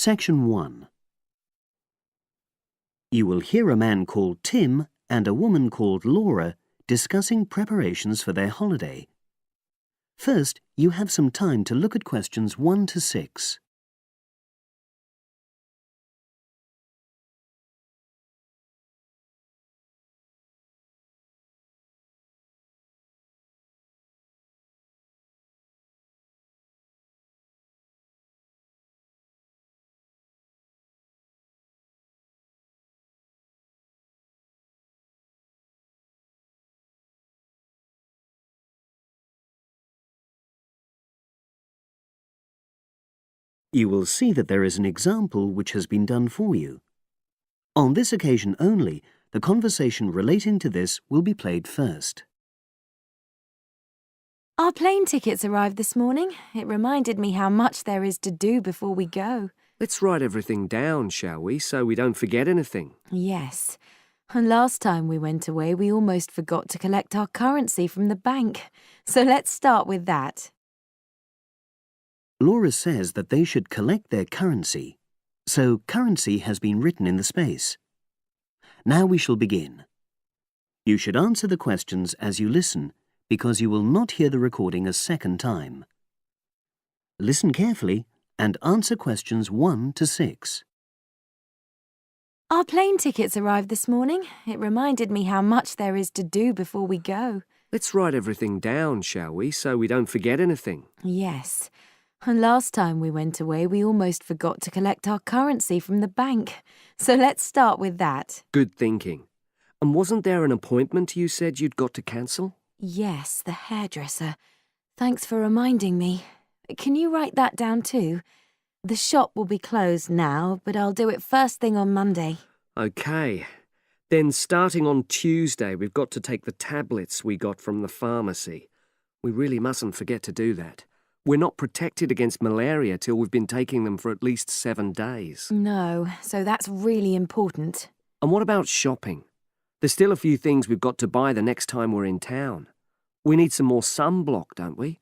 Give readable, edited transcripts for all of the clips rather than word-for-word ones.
Section 1. You will hear a man called Tim and a woman called Laura discussing preparations for their holiday. First, you have some time to look at questions 1 to 6. You will see that there is an example which has been done for you. On this occasion only, the conversation relating to this will be played first. Our plane tickets arrived this morning. It reminded me how much there is to do before we go. Let's write everything down, shall we, so we don't forget anything? Yes. And last time we went away, we almost forgot to collect our currency from the bank. So let's start with that. Laura says that they should collect their currency, so currency has been written in the space. Now we shall begin. You should answer the questions as you listen, because you will not hear the recording a second time. Listen carefully and answer questions 1 to 6. Our plane tickets arrived this morning. It reminded me how much there is to do before we go. Let's write everything down, shall we, so we don't forget anything? Yes. And last time we went away, we almost forgot to collect our currency from the bank. So let's start with that. Good thinking. And wasn't there an appointment you said you'd got to cancel? Yes, the hairdresser. Thanks for reminding me. Can you write that down too? The shop will be closed now, but I'll do it first thing on Monday. OK. Then starting on Tuesday, we've got to take the tablets we got from the pharmacy. We really mustn't forget to do that. We're not protected against malaria till we've been taking them for at least 7 days. No, so that's really important. And what about shopping? There's still a few things we've got to buy the next time we're in town. We need some more sunblock, don't we?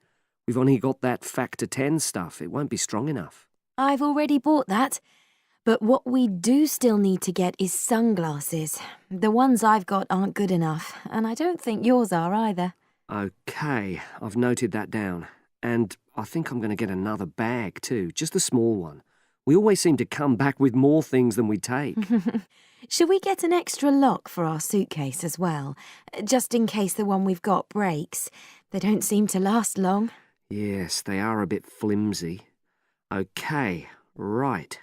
We've only got that factor 10 stuff. It won't be strong enough. I've already bought that. But what we do still need to get is sunglasses. The ones I've got aren't good enough, and I don't think yours are either. OK, I've noted that down. And I think I'm going to get another bag too, just a small one. We always seem to come back with more things than we take. Shall we get an extra lock for our suitcase as well, just in case the one we've got breaks? They don't seem to last long. Yes, they are a bit flimsy. OK, right.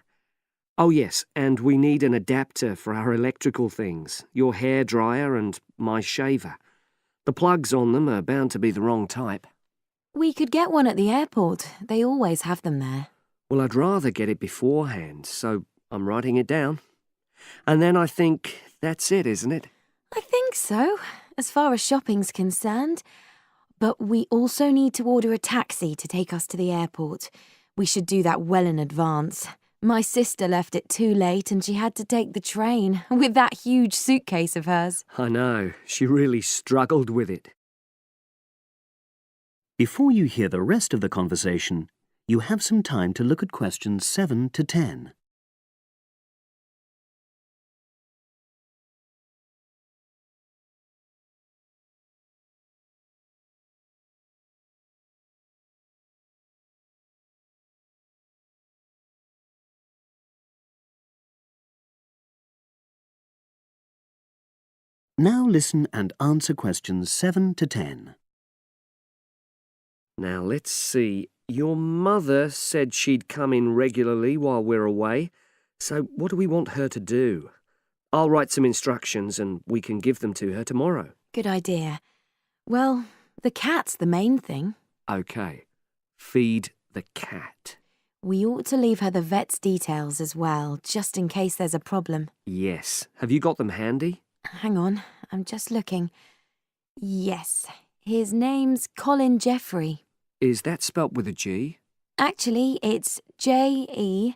Oh yes, and we need an adapter for our electrical things, your hairdryer and my shaver. The plugs on them are bound to be the wrong type. We could get one at the airport. They always have them there. Well, I'd rather get it beforehand, so I'm writing it down. And then I think that's it, isn't it? I think so, as far as shopping's concerned. But we also need to order a taxi to take us to the airport. We should do that well in advance. My sister left it too late and she had to take the train with that huge suitcase of hers. I know, she really struggled with it. Before you hear the rest of the conversation, you have some time to look at questions 7 to 10. Now listen and answer questions 7 to 10. Now, let's see. Your mother said she'd come in regularly while we're away, so what do we want her to do? I'll write some instructions and we can give them to her tomorrow. Good idea. Well, the cat's the main thing. OK. Feed the cat. We ought to leave her the vet's details as well, just in case there's a problem. Yes. Have you got them handy? Hang on, I'm just looking. Yes, his name's Colin Jeffrey. Is that spelt with a G? Actually, it's Jeffrey.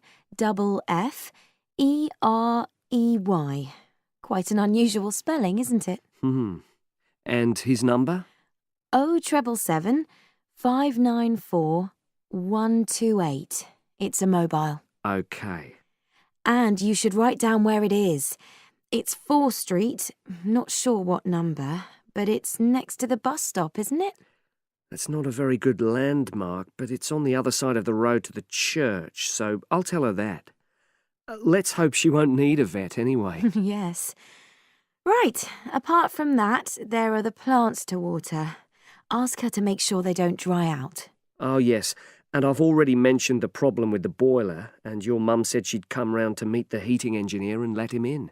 Quite an unusual spelling, isn't it? And his number? 077 594 128. It's a mobile. Okay. And you should write down where it is. It's 4 Street, not sure what number, but it's next to the bus stop, isn't it? That's not a very good landmark, but it's on the other side of the road to the church, so I'll tell her that. Let's hope she won't need a vet anyway. Yes. Right, apart from that, there are the plants to water. Ask her to make sure they don't dry out. Oh, yes, and I've already mentioned the problem with the boiler, and your mum said she'd come round to meet the heating engineer and let him in.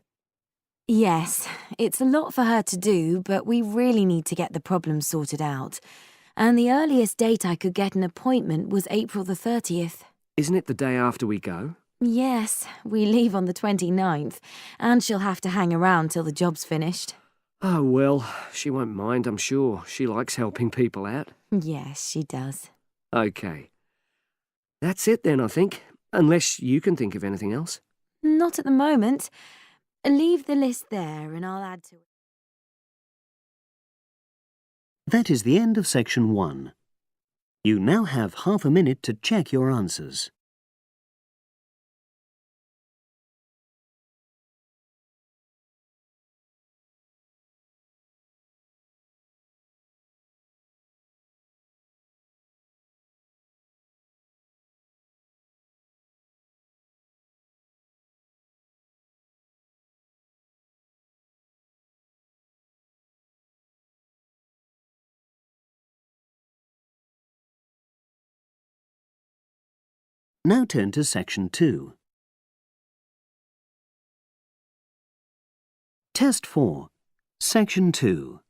Yes, it's a lot for her to do, but we really need to get the problem sorted out. And the earliest date I could get an appointment was April the 30th. Isn't it the day after we go? Yes, we leave on the 29th, and she'll have to hang around till the job's finished. Oh, well, she won't mind, I'm sure. She likes helping people out. Yes, she does. Okay. That's it then, I think. Unless you can think of anything else. Not at the moment. Leave the list there and I'll add to it. That is the end of section 1. You now have half a minute to check your answers. Now turn to section 2. Test 4, section 2.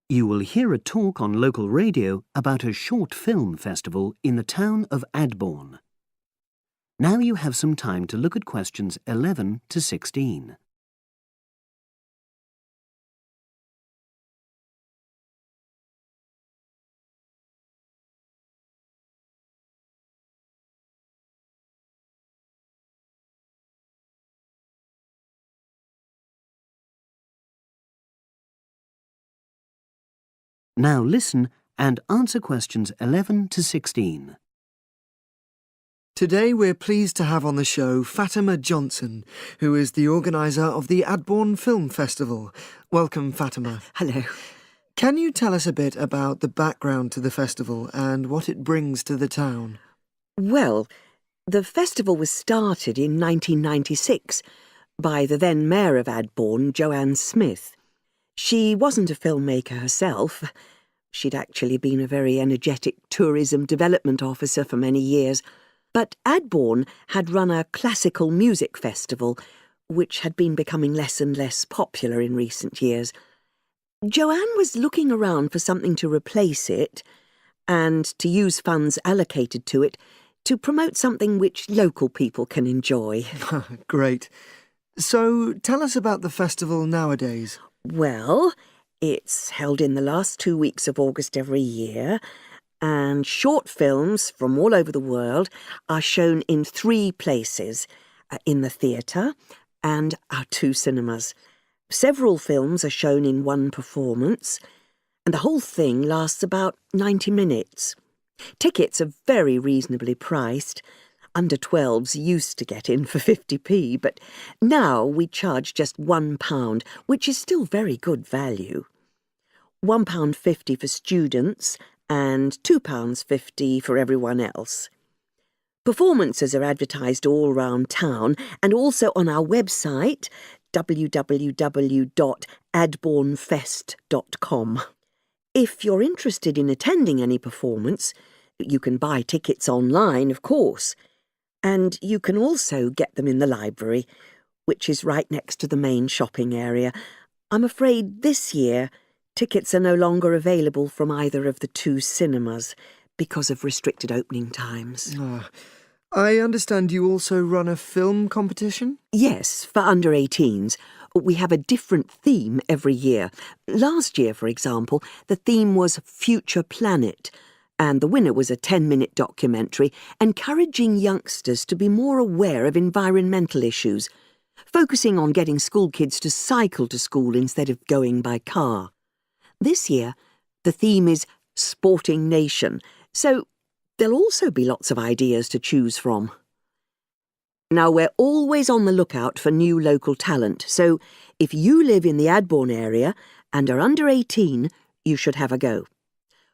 You will hear a talk on local radio about a short film festival in the town of Adborne. Now you have some time to look at questions 11 to 16. Now listen and answer questions 11 to 16. Today we're pleased to have on the show Fatima Johnson, who is the organiser of the Adborne Film Festival. Welcome, Fatima. Hello. Can you tell us a bit about the background to the festival and what it brings to the town? Well, the festival was started in 1996 by the then Mayor of Adborne, Joanne Smith. She wasn't a filmmaker herself. She'd actually been a very energetic tourism development officer for many years. But Adborne had run a classical music festival, which had been becoming less and less popular in recent years. Joanne was looking around for something to replace it and to use funds allocated to it to promote something which local people can enjoy. Great. So tell us about the festival nowadays. Well, it's held in the last 2 weeks of August every year, and short films from all over the world are shown in 3 places, in the theatre and our 2 cinemas. Several films are shown in one performance, and the whole thing lasts about 90 minutes. Tickets are very reasonably priced. Under 12s used to get in for 50p, but now we charge just £1, which is still very good value. £1.50 for students and £2.50 for everyone else. Performances are advertised all round town and also on our website, www.adbornefest.com. If you're interested in attending any performance, you can buy tickets online, of course. And you can also get them in the library, which is right next to the main shopping area. I'm afraid this year tickets are no longer available from either of the 2 cinemas because of restricted opening times. I understand you also run a film competition? Yes, for under 18s. We have a different theme every year. Last year, for example, the theme was Future Planet, and the winner was a 10-minute documentary encouraging youngsters to be more aware of environmental issues, focusing on getting school kids to cycle to school instead of going by car. This year, the theme is Sporting Nation, so There'll also be lots of ideas to choose from. Now, we're always on the lookout for new local talent, so if you live in the Adbourne area and are under 18, you should have a go.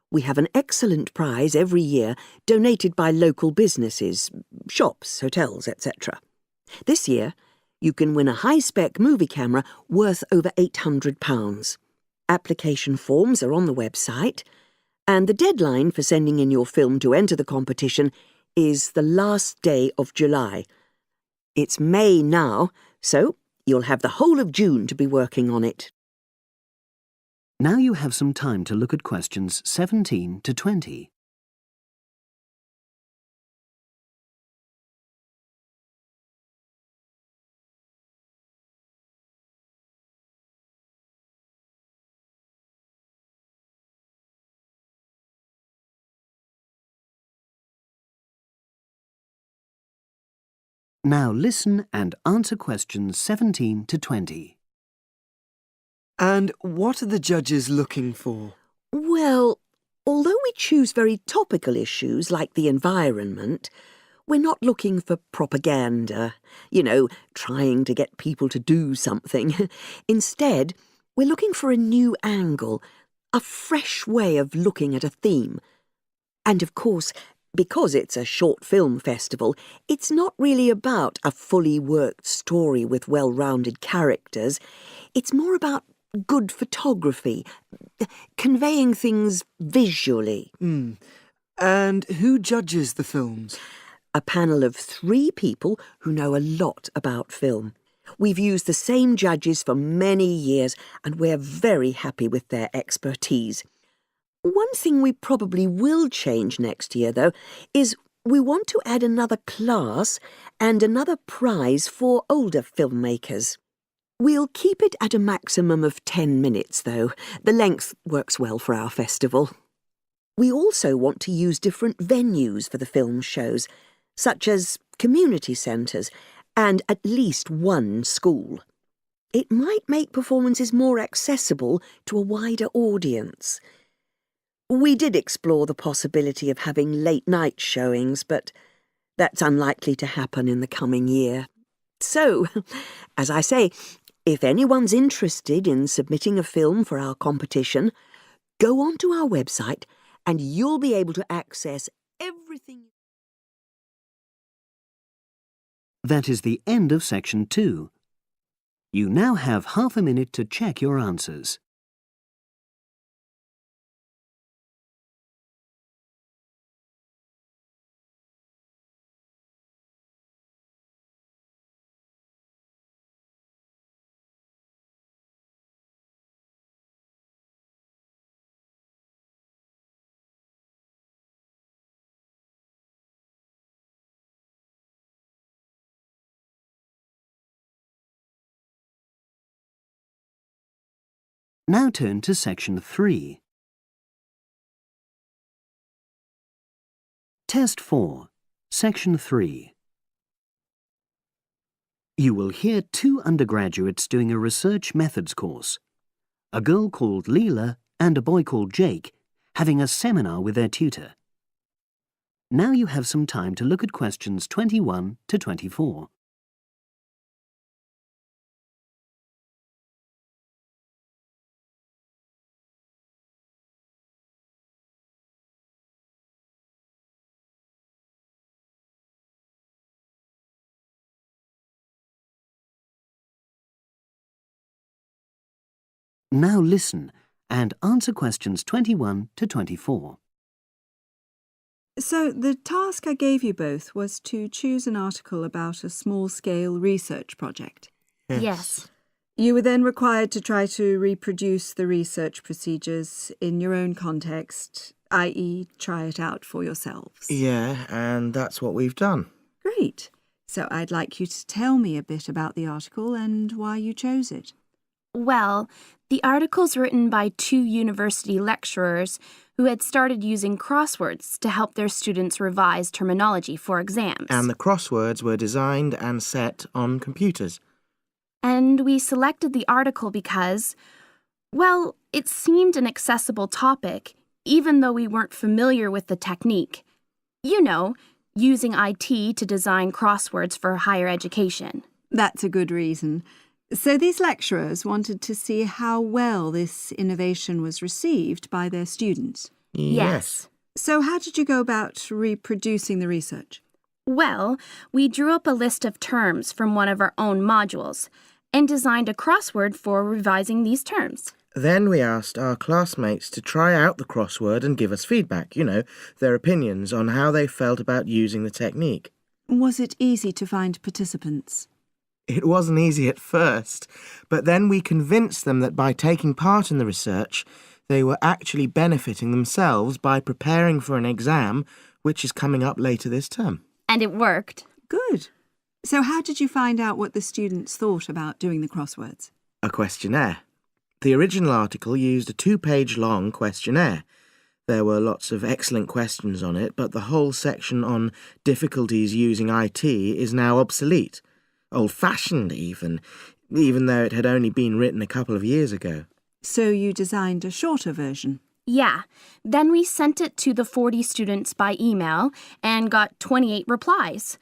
We have an excellent prize every year donated by local businesses, shops, hotels, etc. This year, you can win a high-spec movie camera worth over £800. Application forms are on the website, and the deadline for sending in your film to enter the competition is the last day of July. It's May now, so you'll have the whole of June to be working on it. Now you have some time to look at questions 17 to 20. Now listen and answer questions 17 to 20. And what are the judges looking for? Well, although we choose very topical issues like the environment, we're not looking for propaganda, trying to get people to do something. Instead, we're looking for a new angle, a fresh way of looking at a theme. And of course, because it's a short film festival, it's not really about a fully worked story with well-rounded characters. It's more about good photography, conveying things visually. And who judges the films? A panel of 3 people who know a lot about film. We've used the same judges for many years, and we're very happy with their expertise. One thing we probably will change next year, though, is we want to add another class and another prize for older filmmakers. We'll keep it at a maximum of 10 minutes, though. The length works well for our festival. We also want to use different venues for the film shows, such as community centres and at least one school. It might make performances more accessible to a wider audience. We did explore the possibility of having late-night showings, but that's unlikely to happen in the coming year. So, as I say, if anyone's interested in submitting a film for our competition, go onto our website and you'll be able to access everything. That is the end of section 2. You now have half a minute to check your answers. Now turn to section 3. Test 4, section 3. You will hear 2 undergraduates doing a research methods course. A girl called Leela and a boy called Jake having a seminar with their tutor. Now you have some time to look at questions 21 to 24. Now listen and answer questions 21 to 24. So the task I gave you both was to choose an article about a small-scale research project. Yes. You were then required to try to reproduce the research procedures in your own context, i.e. try it out for yourselves. Yeah, and that's what we've done. Great. So I'd like you to tell me a bit about the article and why you chose it. Well, the article's written by 2 university lecturers who had started using crosswords to help their students revise terminology for exams. And the crosswords were designed and set on computers. And we selected the article because, well, it seemed an accessible topic, even though we weren't familiar with the technique. You know, using IT to design crosswords for higher education. That's a good reason. So these lecturers wanted to see how well this innovation was received by their students. Yes. So how did you go about reproducing the research? Well, we drew up a list of terms from one of our own modules and designed a crossword for revising these terms. Then we asked our classmates to try out the crossword and give us feedback, their opinions on how they felt about using the technique. Was it easy to find participants? It wasn't easy at first, but then we convinced them that by taking part in the research, they were actually benefiting themselves by preparing for an exam which is coming up later this term. And it worked. Good. So how did you find out what the students thought about doing the crosswords? A questionnaire. The original article used a 2-page long questionnaire. There were lots of excellent questions on it, but the whole section on difficulties using IT is now obsolete. Old-fashioned even though it had only been written a couple of years ago. So you designed a shorter version? Yeah. Then we sent it to the 40 students by email and got 28 replies.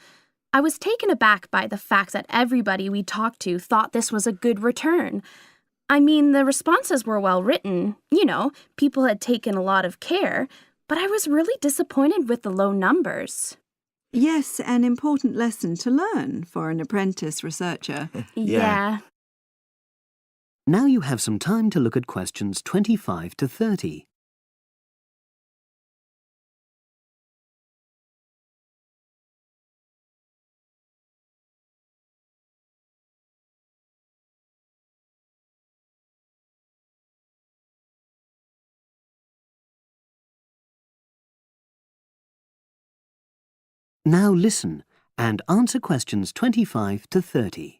I was taken aback by the fact that everybody we talked to thought this was a good return. I mean, the responses were well written. People had taken a lot of care, but I was really disappointed with the low numbers. Yes, an important lesson to learn for an apprentice researcher. Yeah. Now you have some time to look at questions 25 to 30. Now listen and answer questions 25 to 30.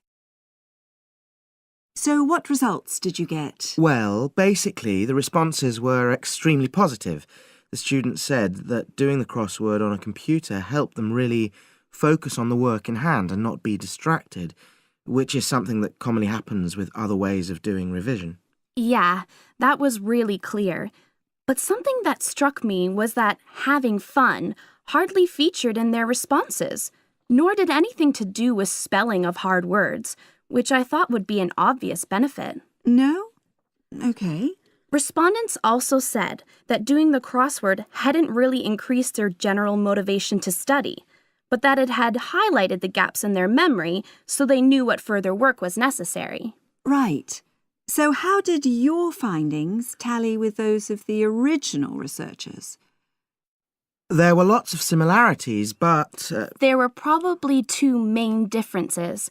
So what results did you get? Well, basically, the responses were extremely positive. The students said that doing the crossword on a computer helped them really focus on the work in hand and not be distracted, which is something that commonly happens with other ways of doing revision. Yeah, that was really clear. But something that struck me was that having fun hardly featured in their responses, nor did anything to do with spelling of hard words, which I thought would be an obvious benefit. No? Okay. Respondents also said that doing the crossword hadn't really increased their general motivation to study, but that it had highlighted the gaps in their memory so they knew what further work was necessary. Right. So how did your findings tally with those of the original researchers? There were lots of similarities, but... There were probably two main differences.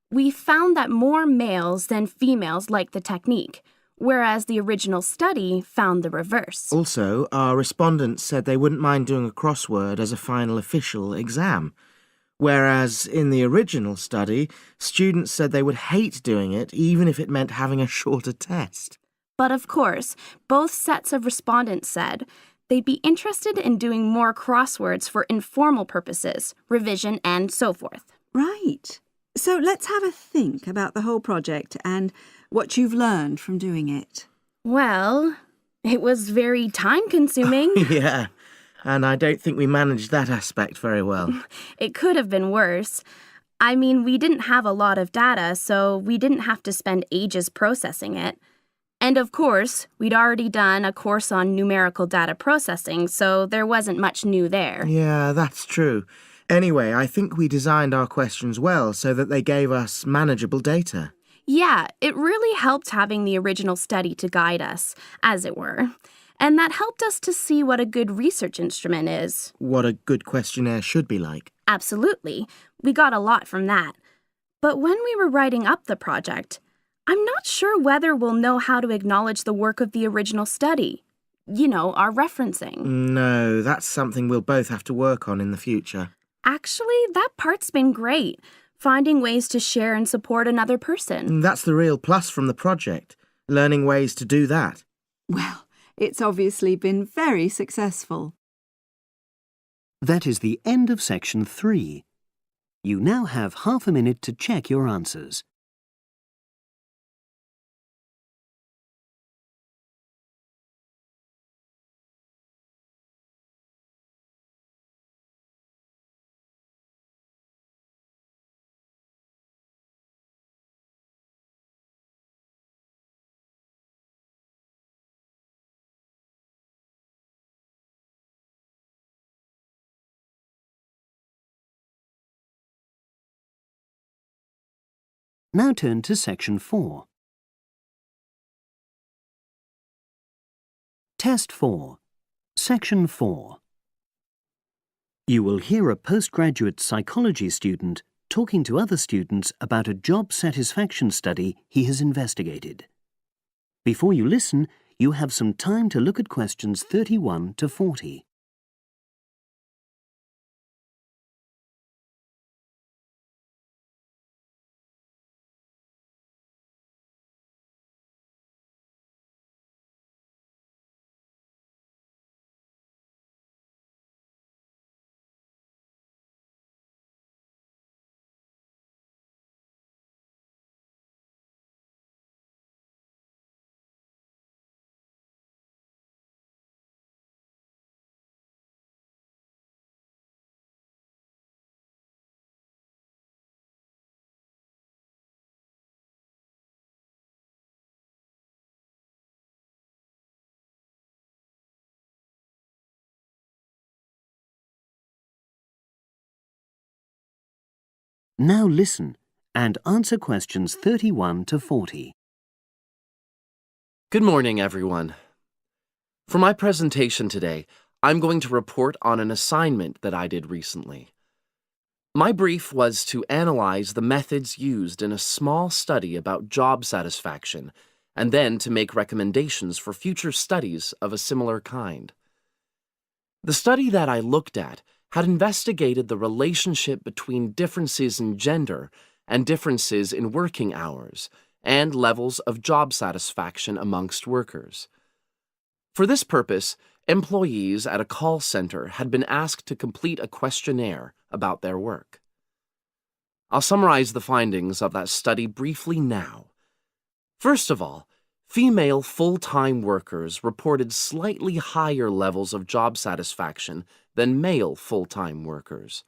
We found that more males than females liked the technique, whereas the original study found the reverse. Also, our respondents said they wouldn't mind doing a crossword as a final official exam, whereas in the original study, students said they would hate doing it even if it meant having a shorter test. But of course, both sets of respondents said they'd be interested in doing more crosswords for informal purposes, revision, and so forth. Right. So let's have a think about the whole project and what you've learned from doing it. Well, it was very time-consuming. Yeah, and I don't think we managed that aspect very well. It could have been worse. I mean, we didn't have a lot of data, so we didn't have to spend ages processing it. And of course, we'd already done a course on numerical data processing, so there wasn't much new there. Yeah, that's true. Anyway, I think we designed our questions well so that they gave us manageable data. Yeah, it really helped having the original study to guide us, as it were. And that helped us to see what a good research instrument is. What a good questionnaire should be like. Absolutely. We got a lot from that. But when we were writing up the project, I'm not sure whether we'll know how to acknowledge the work of the original study. Our referencing. No, that's something we'll both have to work on in the future. Actually, that part's been great. Finding ways to share and support another person. That's the real plus from the project, learning ways to do that. Well, it's obviously been very successful. That is the end of section 3. You now have half a minute to check your answers. Now turn to Section 4. Test 4, Section 4. You will hear a postgraduate psychology student talking to other students about a job satisfaction study he has investigated. Before you listen, you have some time to look at questions 31 to 40. Now listen and answer questions 31 to 40. Good morning, everyone. For my presentation today, I'm going to report on an assignment that I did recently. My brief was to analyze the methods used in a small study about job satisfaction, and then to make recommendations for future studies of a similar kind. The study that I looked at had investigated the relationship between differences in gender and differences in working hours and levels of job satisfaction amongst workers. For this purpose, employees at a call center had been asked to complete a questionnaire about their work. I'll summarize the findings of that study briefly now. First of all, female full-time workers reported slightly higher levels of job satisfaction than male full-time workers.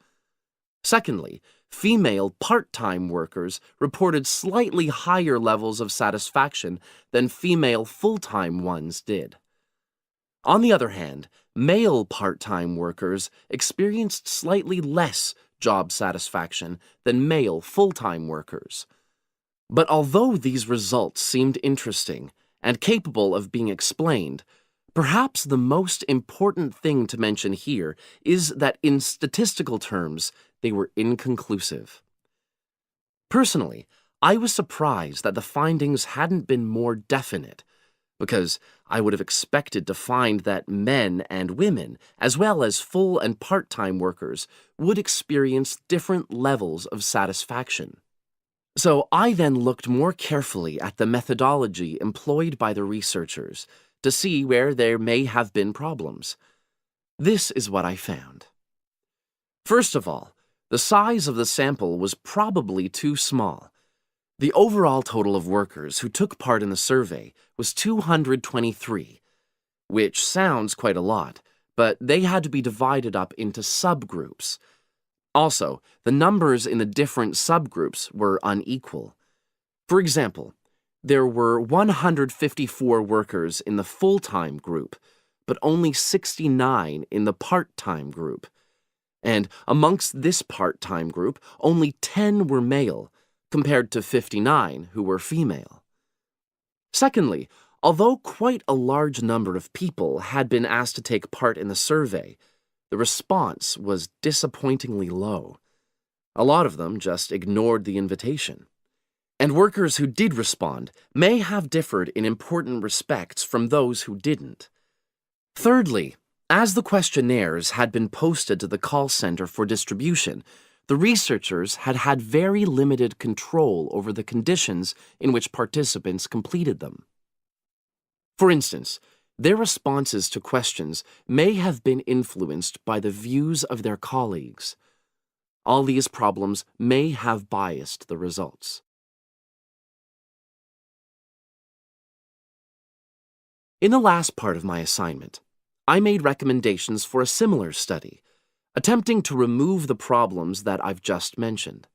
Secondly, female part-time workers reported slightly higher levels of satisfaction than female full-time ones did. On the other hand, male part-time workers experienced slightly less job satisfaction than male full-time workers. But although these results seemed interesting and capable of being explained, perhaps the most important thing to mention here is that in statistical terms, they were inconclusive. Personally, I was surprised that the findings hadn't been more definite, because I would have expected to find that men and women, as well as full and part-time workers, would experience different levels of satisfaction. So I then looked more carefully at the methodology employed by the researchers to see where there may have been problems. This is what I found. First of all, the size of the sample was probably too small. The overall total of workers who took part in the survey was 223, which sounds quite a lot, but they had to be divided up into subgroups. Also, the numbers in the different subgroups were unequal. For example, there were 154 workers in the full-time group, but only 69 in the part-time group. And amongst this part-time group, only 10 were male, compared to 59 who were female. Secondly, although quite a large number of people had been asked to take part in the survey, the response was disappointingly low. A lot of them just ignored the invitation. And workers who did respond may have differed in important respects from those who didn't. Thirdly, as the questionnaires had been posted to the call center for distribution, the researchers had had very limited control over the conditions in which participants completed them. For instance, their responses to questions may have been influenced by the views of their colleagues. All these problems may have biased the results. In the last part of my assignment, I made recommendations for a similar study, attempting to remove the problems that I've just mentioned.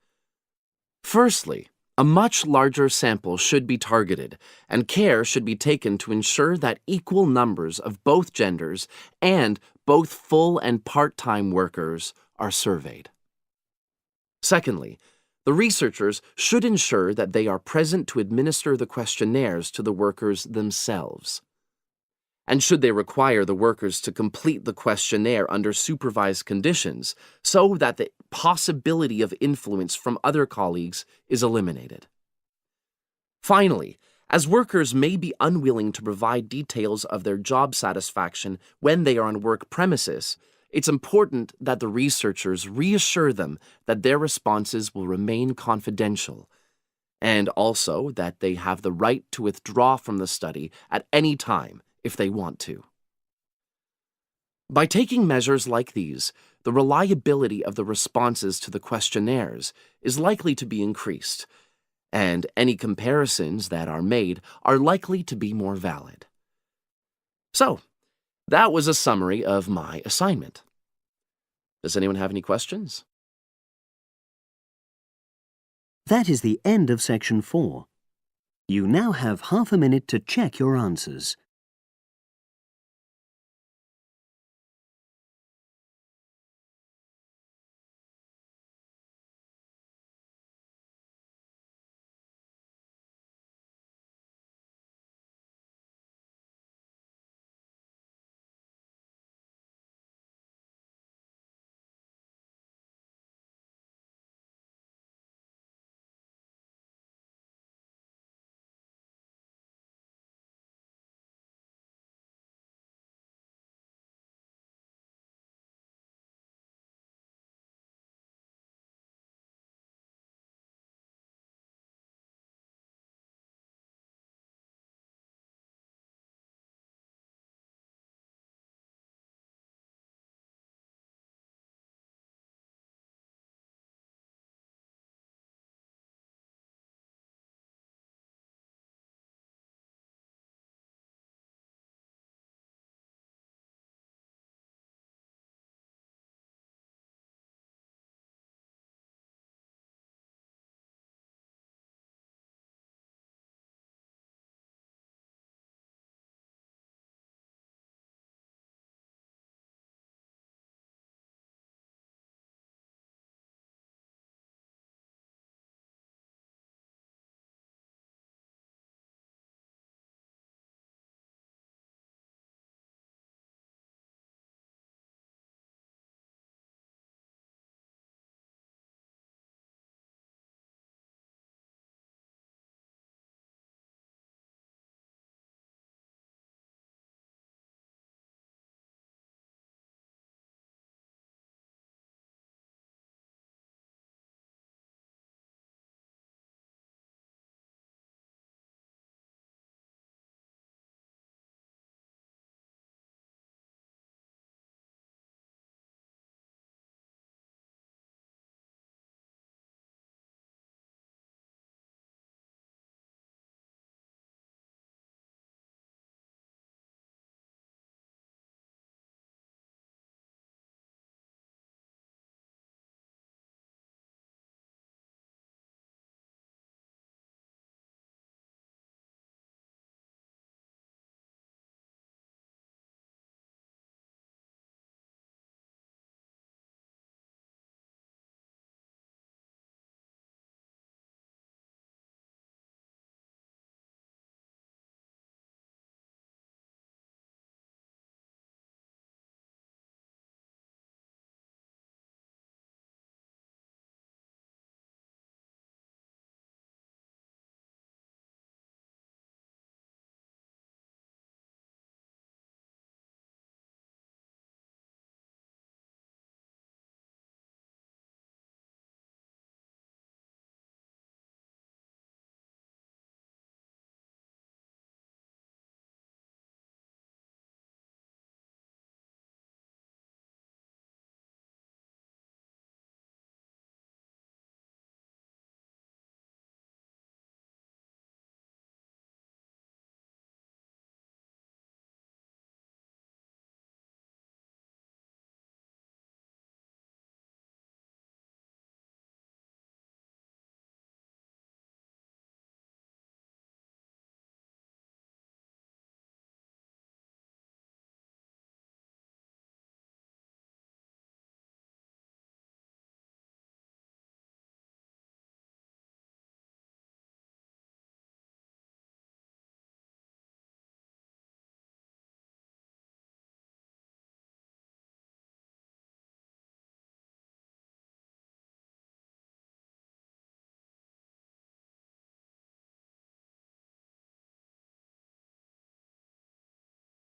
Firstly, a much larger sample should be targeted, and care should be taken to ensure that equal numbers of both genders and both full and part-time workers are surveyed. Secondly, The researchers should ensure that they are present to administer the questionnaires to the workers themselves. And should they require the workers to complete the questionnaire under supervised conditions so that the possibility of influence from other colleagues is eliminated. Finally, as workers may be unwilling to provide details of their job satisfaction when they are on work premises, it's important that the researchers reassure them that their responses will remain confidential, and also that they have the right to withdraw from the study at any time if they want to. By taking measures like these, the reliability of the responses to the questionnaires is likely to be increased, and any comparisons that are made are likely to be more valid. So, that was a summary of my assignment. Does anyone have any questions? That is the end of section 4. You now have half a minute to check your answers.